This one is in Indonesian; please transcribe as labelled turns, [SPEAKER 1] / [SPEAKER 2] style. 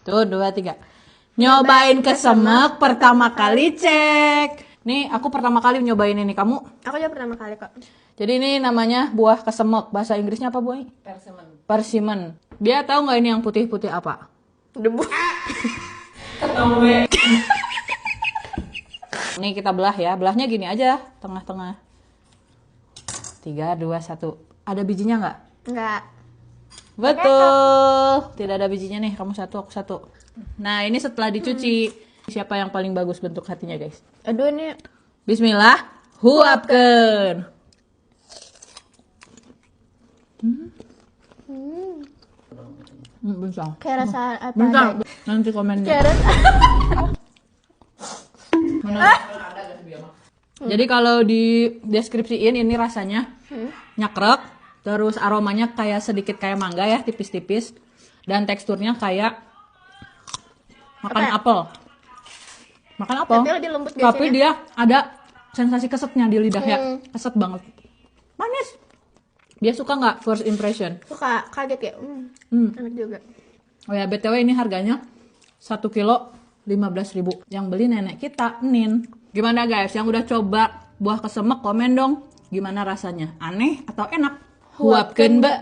[SPEAKER 1] Tuh, 2, 3. Nyobain kesemek pertama kali cek. Nih, aku pertama kali nyobain ini. Kamu?
[SPEAKER 2] Aku juga pertama kali kok.
[SPEAKER 1] Jadi ini namanya buah kesemek. Bahasa Inggrisnya apa, Bu?
[SPEAKER 3] Persimmon.
[SPEAKER 1] Persimmon. Dia tahu nggak ini yang putih-putih apa?
[SPEAKER 2] Debu.
[SPEAKER 1] Nih kita belah ya. Belahnya gini aja, tengah-tengah. 3, 2, 1. Ada bijinya nggak?
[SPEAKER 2] Enggak.
[SPEAKER 1] Betul. Tidak ada bijinya nih. Kamu satu, aku satu. Nah, ini setelah dicuci. Siapa yang paling bagus bentuk hatinya, guys?
[SPEAKER 2] Aduh ini
[SPEAKER 1] Bismillah. Huapkeun. Bisa.
[SPEAKER 2] kayak rasa apa?
[SPEAKER 1] Bentar.
[SPEAKER 2] ada.
[SPEAKER 1] Nanti komen.
[SPEAKER 2] Kayak rasa.
[SPEAKER 1] Jadi kalau di deskripsiin ini rasanya nyakrek, terus aromanya kayak sedikit kayak mangga ya, tipis-tipis, dan teksturnya kayak makan
[SPEAKER 2] Apa ya?
[SPEAKER 1] apel. Makan apel.
[SPEAKER 2] Tapi lebih lembut
[SPEAKER 1] Tapi
[SPEAKER 2] biasanya.
[SPEAKER 1] dia ada sensasi kesetnya di lidah ya, keset banget. Manis. Dia suka nggak first impression?
[SPEAKER 2] Suka kaget ya. Enak juga.
[SPEAKER 1] Oh ya, BTW ini harganya 1 kilo 15.000. Yang beli nenek kita, Nin. Gimana guys, yang udah coba buah kesemek komen dong. Gimana rasanya? Aneh atau enak? Huapkeun, Mbak.